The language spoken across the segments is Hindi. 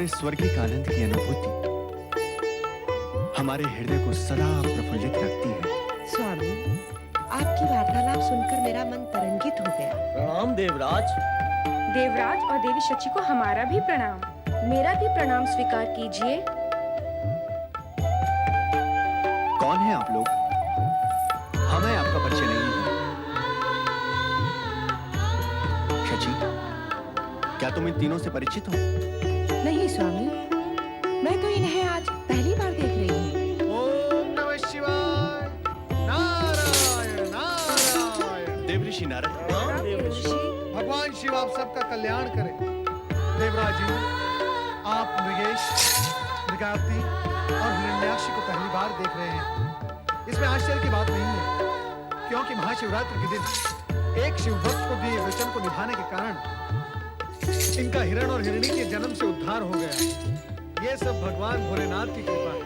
स्वर्गिक आनंद की अनुभूति हमारे हृदय को सदा प्रफुल्लित रखती है। स्वामी, आपकी वार्तालाप सुनकर मेरा मन तरंगित हो गया। प्रणाम देवराज। देवराज और देवी शची को हमारा भी प्रणाम। मेरा भी प्रणाम स्वीकार कीजिए। कौन है आप लोग? हमें आपका परिचय नहीं है। शची, क्या तुम इन तीनों से परिचित हो? नहीं स्वामी, मैं तो इन्हें आज पहली बार देख रही हूँ। ओम नमः शिवाय। नारायण नारायण। देवऋषि नारद। प्रणाम देवऋषि। भगवान शिव आप सबका कल्याण करें। देवराज जी, आप मृगेश, मृगावती और हिरण्याक्षी को पहली बार देख रहे हैं। इसमें आश्चर्य की बात नहीं है, क्योंकि महाशिवरात्रि के दिन एक शिव भक्त को दिए वचन को निभाने के कारण इनका हिरण और हिरणी के जन्म से उद्धार हो गया। ये सब भगवान भोलेनाथ की कृपा है।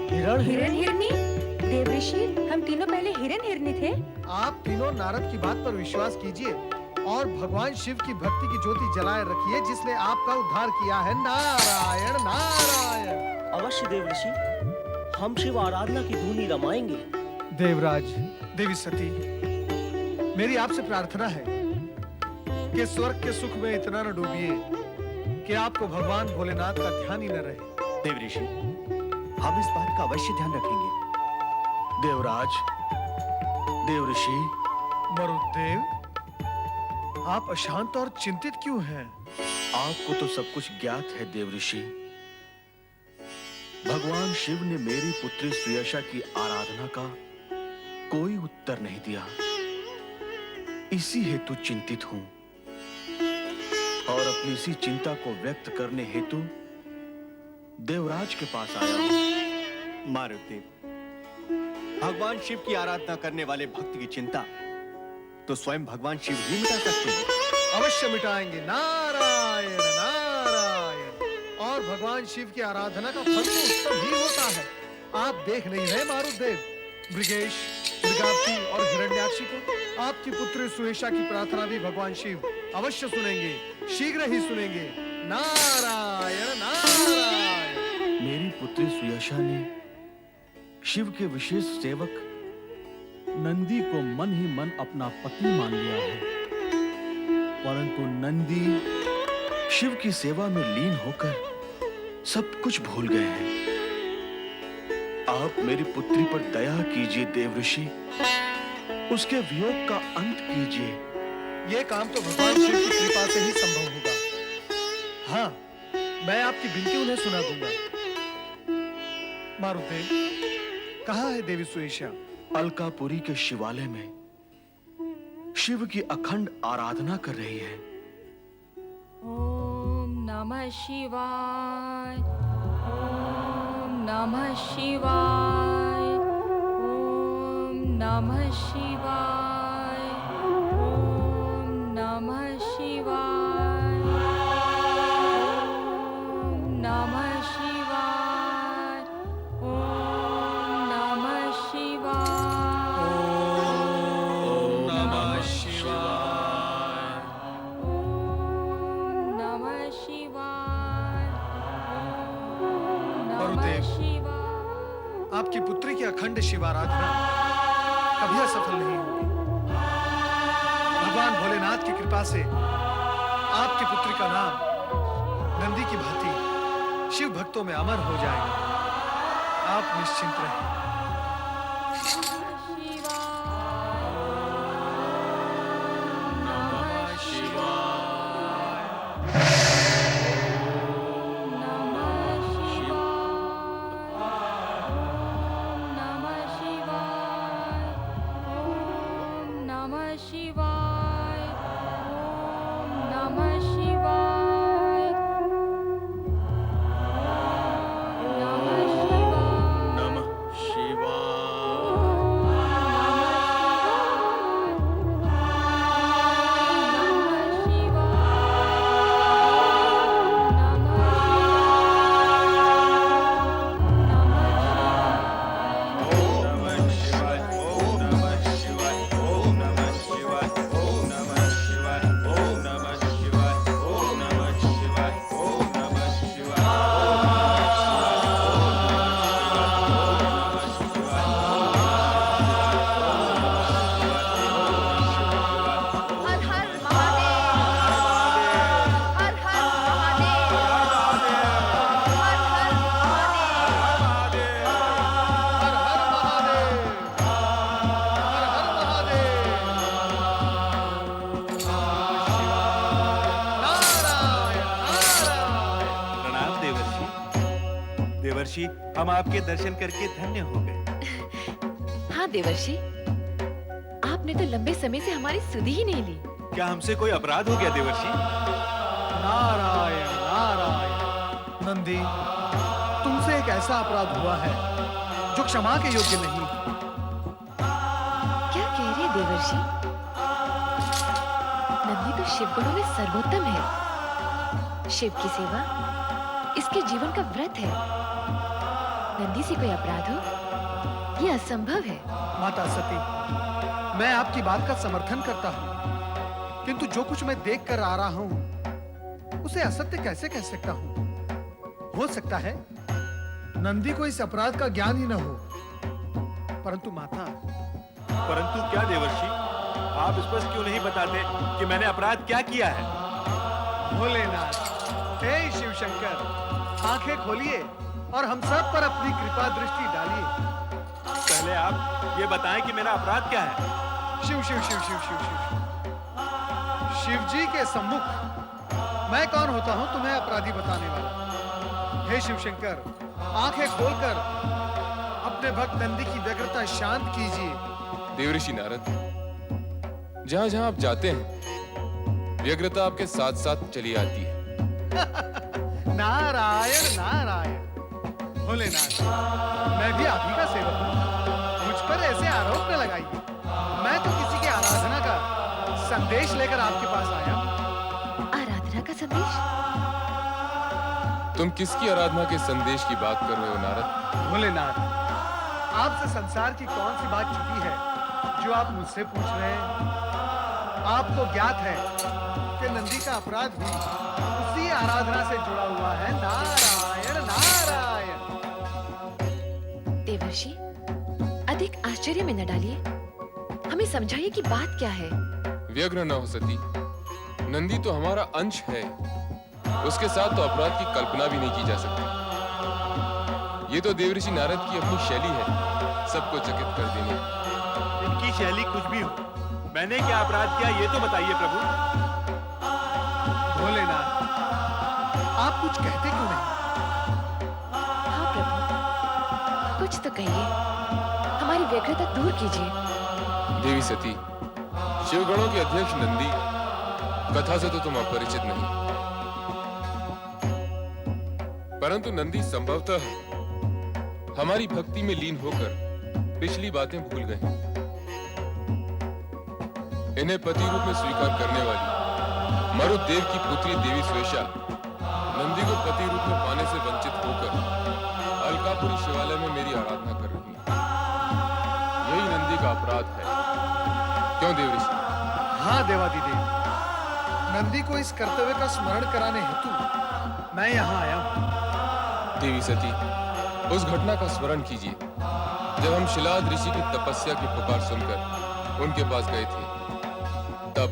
हिरण हिरन हिरनी? देवऋषि, हम तीनों पहले हिरन हिरनी थे। आप तीनों नारद की बात पर विश्वास कीजिए और भगवान शिव की भक्ति की ज्योति जलाए रखिए, जिसने आपका उद्धार किया है। नारायण नारायण। अवश्य देवऋषि, हम शिव आराधना की धुनी रमाएंगे। देवराज, देवी सती, मेरी आपसे प्रार्थना है कि स्वर्ग के सुख में इतना न डूबिए कि आपको भगवान भोलेनाथ का ध्यान ही न रहे। देवऋषि, हम इस बात का अवश्य ध्यान रखेंगे। देवराज, देवऋषि, मरुदेव, आप अशांत और चिंतित क्यों हैं? आपको तो सब कुछ ज्ञात है देवऋषि। भगवान शिव ने मेरी पुत्री सुयशा की आराधना का कोई उत्तर नहीं दिया, इसी हेतु चिंतित हूं और अपनी इसी चिंता को व्यक्त करने हेतु देवराज के पास आया हूं। मारुदेव, भगवान शिव की आराधना करने वाले भक्त की चिंता तो स्वयं भगवान शिव ही मिटा सकते हैं। अवश्य मिटाएंगे। नारायण नारायण। और भगवान शिव की आराधना का फल तो उत्तम ही होता है। आप देख नहीं रहे मारुदेव, मृगेश, मृगावती और हिरण्याक्षी को आपकी पुत्री सुयशा की प्रार्थना भी भगवान शिव अवश्य सुनेंगे, शीघ्र ही सुनेंगे। नारायण नारायण। मेरी पुत्री सुयशा ने शिव के विशेष सेवक नंदी को मन ही मन अपना पति मान लिया है, परंतु नंदी शिव की सेवा में लीन होकर सब कुछ भूल गए हैं। आप मेरी पुत्री पर दया कीजिए देवऋषि, उसके वियोग का अंत कीजिए। ये काम तो भगवान शिव की कृपा से ही संभव होगा। हाँ, मैं आपकी विनती उन्हें सुना दूंगा। मारुदेव, कहाँ है देवी सुयशा? अलकापुरी के शिवालय में शिव की अखंड आराधना कर रही है। ओम नमः शिवाय। ओम नमः शिवाय। ओम नमः शिवाय। ओम नमः शिवाय। ओम नमः शिवाय। ओम नमः शिवाय। ओम नमः शिवाय। ओम नमः शिवाय। ओम नमः गुरुदेव, शिवाय। आपकी पुत्री की अखंड शिवाराधना कभी असफल नहीं होगी। भगवान भोलेनाथ की कृपा से आपकी पुत्री का नाम नंदी की भांति शिव भक्तों में अमर हो जाएगा। आप निश्चिंत रहें। नमः देवर्षि। देवर्षि, हम आपके दर्शन करके धन्य हो गए। हाँ देवर्षि, आपने तो लंबे समय से हमारी सुधि ही नहीं ली। क्या हमसे कोई अपराध हो गया देवर्षि? नारायण नारायण। नंदी, तुमसे एक ऐसा अपराध हुआ है जो क्षमा के योग्य नहीं। क्या कह रहे देवर्षि? नंदी तो शिव गुणों में सर्वोत्तम है। शिव की सेवा इसके जीवन का व्रत है। नंदी से कोई अपराध हो, यह असंभव है। माता सती, मैं आपकी बात का समर्थन करता हूँ, किंतु जो कुछ मैं देख कर आ रहा हूँ उसे असत्य कैसे कह सकता हूँ? हो सकता है नंदी को इस अपराध का ज्ञान ही न हो, परंतु माता। परंतु क्या देवर्षि? आप स्पष्ट क्यों नहीं बताते कि मैंने अपराध क्या किया है? भोलेनाथ, हे शिव शंकर, आंखें खोलिए और हम सब पर अपनी कृपा दृष्टि डालिए। पहले आप ये बताएं कि मेरा अपराध क्या है। शिव शिव शिव शिव शिव शिव शिव जी के सम्मुख मैं कौन होता हूँ तुम्हें अपराधी बताने वाला? हे शिव शंकर, आंखें खोलकर अपने भक्त नंदी की व्यग्रता शांत कीजिए। देवर्षि नारद, जहां जहां आप जाते हैं व्यग्रता आपके साथ साथ चली आती है। नारायण नारायण। भोलेनाथ, मैं भी आप ही का सेवक हूँ, मुझ पर ऐसे आरोप न लगाइए। मैं तो किसी की आराधना का संदेश लेकर आपके पास आया हूँ। आराधना का संदेश? तुम किसकी आराधना के संदेश की बात कर रहे हो नारद? भोलेनाथ, आपसे संसार की कौन सी बात छुपी है जो आप मुझसे पूछ रहे हैं? आपको ज्ञात है कि नंदी का अपराध भी उसी आराधना से जुड़ा हुआ है। नारायण नारायण। देवर्षि, अधिक आश्चर्य में न डालिए, हमें समझाइए कि बात क्या है। व्यग्र न हो सती, नंदी तो हमारा अंश है, उसके साथ तो अपराध की कल्पना भी नहीं की जा सकती। ये तो देवर्षि नारद की अपनी शैली है, सबको चकित कर देने। इनकी शैली कुछ भी हो, मैंने क्या अपराध किया ये तो बताइए प्रभु। भोलेनाथ, आप कुछ कहते क्यों नहीं? हाँ प्रभु, कुछ तो कहिए, हमारी व्यग्रता दूर कीजिए। देवी सती, शिवगणों के अध्यक्ष नंदी कथा से तो तुम अपरिचित नहीं, परंतु नंदी संभवतः हमारी भक्ति में लीन होकर पिछली बातें भूल गए। इन्हें पति रूप में स्वीकार करने वाली मरुदेव की पुत्री देवी स्वेशा नंदी को पति रूप में पाने से वंचित होकर अलकापुरी शिवालय में मेरी आराधना कर रही है। यही नंदी का अपराध है, क्यों देवऋषि? हाँ देवादिदेव, नंदी को इस कर्तव्य का स्मरण कराने हेतु मैं यहाँ आया हूँ। देवी सती, उस घटना का स्मरण कीजिए जब हम शिलाद ऋषि की तपस्या की पुकार सुनकर उनके पास गए थे। तब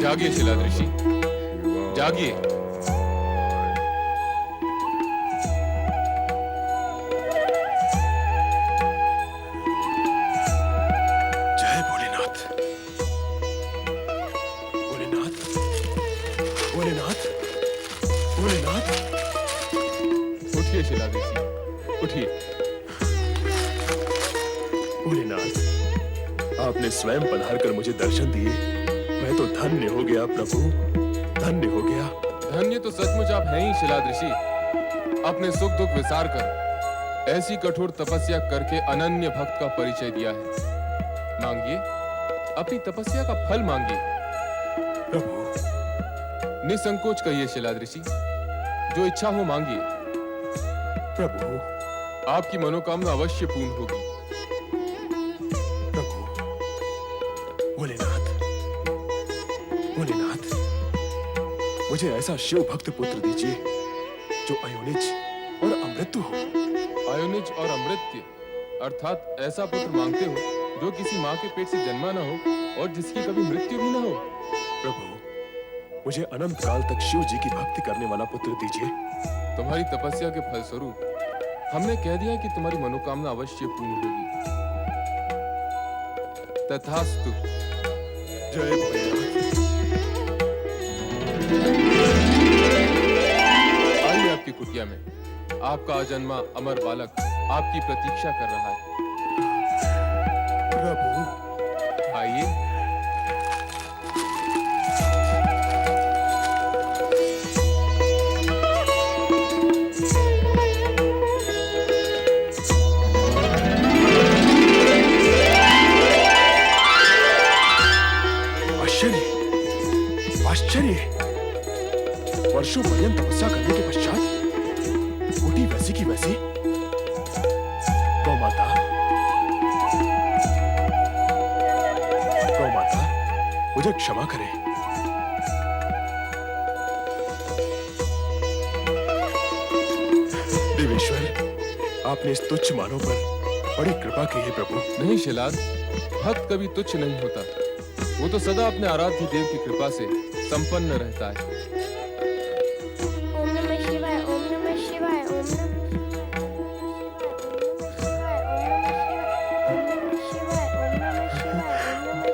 जागिए शिलाद ऋषि, जागिए। जय भोलेनाथ। भोलेनाथ, भोलेनाथ, भोलेनाथ। उठिए शिलाद ऋषि, उठिए। भोलेनाथ, आपने स्वयं पधार कर मुझे दर्शन दिए। मैं तो धन्य हो गया प्रभु, धन्य हो गया। धन्य तो सचमुच आप हैं ही शिलाद ऋषि। अपने सुख दुख विसार कर ऐसी कठोर तपस्या करके अनन्य भक्त का परिचय दिया है। मांगिए, अपनी तपस्या का फल मांगिए। प्रभु निसंकोच कहिए शिलाद ऋषि, जो इच्छा हो मांगिए। प्रभु आपकी मनोकामना अवश्य पूर्ण होगी। प्रभु भोलेनाथ, भोलेनाथ, मुझे ऐसा शिव भक्त पुत्र दीजिए जो अयोनिज और अमृत्यु हो। अयोनिज और अमृत्य अर्थात ऐसा पुत्र मांगते हो जो किसी माँ के पेट से जन्मा न हो और जिसकी कभी मृत्यु भी न हो। प्रभु मुझे अनंत काल तक शिव जी की भक्ति करने वाला पुत्र दीजिए। तुम्हारी तपस्या के फलस्वरूप हमने कह दिया कि तुम्हारी मनोकामना अवश्य पूर्ण होगी। तथास्तु। जय भोलेनाथ। आइए आपकी कुटिया में, आपका अजन्मा अमर बालक आपकी प्रतीक्षा कर रहा है। प्रभु आइए। वर्षों पर्यंत तपस्या करने के पश्चात कुटी वैसी की वैसी। गौ माता, गौ माता, मुझे क्षमा करें। देवेश्वर, आपने इस तुच्छ मानव पर बड़ी कृपा की है प्रभु। नहीं शिलाद, भक्त कभी तुच्छ नहीं होता। वो तो सदा अपने आराध्य देव की कृपा से संपन्न रहता है। ओम नमः शिवाय, ओम नमः शिवाय, ओम नमः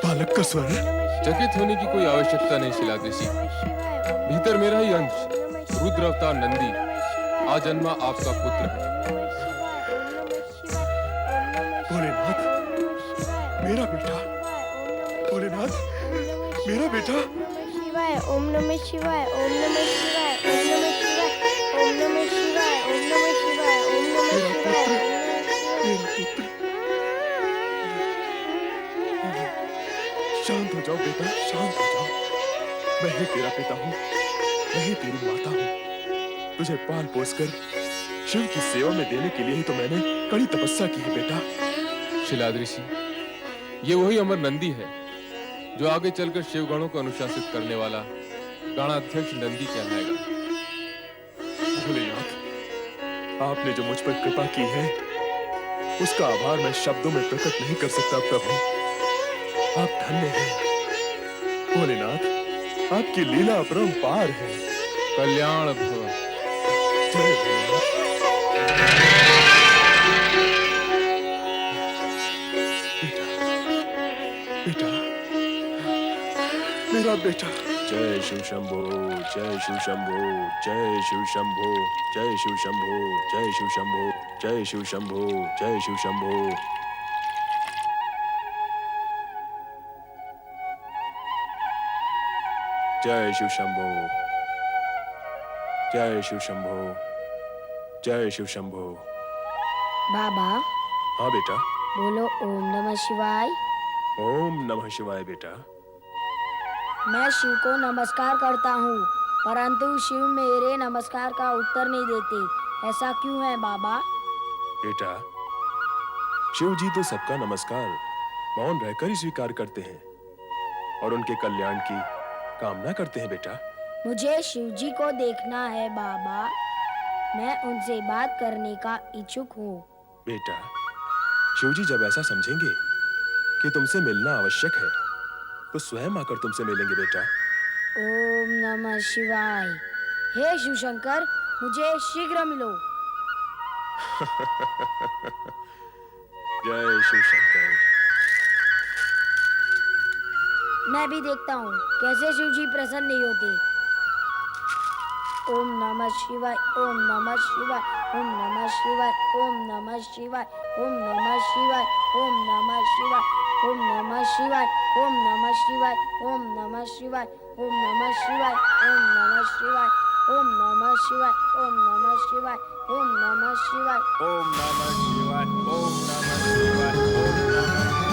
बालक का स्वर। चकित होने की कोई आवश्यकता नहीं शिलाद ऋषि। भीतर मेरा ही अंश रुद्र अवतार नंदी आजन्मा आपका पुत्र है। भोलेनाथ, मेरा बेटा। भोलेनाथ, मेरा बेटा। ओम नमः शिवाय, ओम नमः शिवाय, ओम नमः शिवाय, ओम नमः शिवाय, ओम नमः शिवाय, ओम नमः शिवाय। मेरा पुत्र। शांत हो जाओ बेटा, शांत हो जाओ। मैं ही तेरा पिता हूँ, मैं ही तेरी माता हूँ। तुझे पाल पोस कर शिव की सेवा में देने के लिए ही तो मैंने कड़ी तपस्या की है बेटा। शिलाद ऋषि, ये वही अमर नंदी है जो आगे चलकर शिवगणों को अनुशासित करने वाला गणाध्यक्ष नंदी कहलाएगा। भोलेनाथ, आपने जो मुझ पर कृपा की है उसका आभार मैं शब्दों में प्रकट नहीं कर सकता प्रभु। आप धन्य हैं भोलेनाथ, आपकी लीला अपरंपार है। कल्याण भव। जय भोलेनाथ। बेटा, मेरा बेटा। जय शिव शंभो, जय शिव शंभो, जय शिव शंभो, जय शिव शंभो, जय शिव शंभो, जय शिव शंभो, जय शिव शंभो। जय शिव शंभो, जय शिव शंभो, जय शिव शंभो। बाबा, हाँ बेटा। बोलो ओम नमः शिवाय। ओम नमः शिवाय बेटा। मैं शिव को नमस्कार करता हूँ, परंतु शिव मेरे नमस्कार का उत्तर नहीं देते। ऐसा क्यों है बाबा? बेटा, शिव जी तो सबका नमस्कार मौन रहकर ही स्वीकार करते हैं और उनके कल्याण की कामना करते हैं बेटा। मुझे शिव जी को देखना है बाबा। मैं उनसे बात करने का इच्छुक हूँ। बेटा, शिव जी जब ऐसा समझेंगे कि तुमसे मिलना आवश्यक है तो स्वयं आकर तुमसे मिलेंगे बेटा। ओम नमः शिवाय। हे शिव शंकर, मुझे शीघ्र मिलो। जय शिव शंकर। मैं भी देखता हूँ कैसे शिव जी प्रसन्न नहीं होते। ओम नमः शिवाय, ओम नमः शिवाय, ओम नमः शिवाय, ओम नमः शिवाय, ओम नमः शिवाय, ओम नमः शिवाय, ओम नमः शिवाय, ओम नमः शिवाय, ओम नमः शिवाय, ओम नमः शिवाय, ओम नमः शिवाय, ओम नमः शिवाय, ओम नमः शिवाय, ओम नमः शिवाय, ओम नमः शिवाय, ओम नमः शिवाय, ओम नमः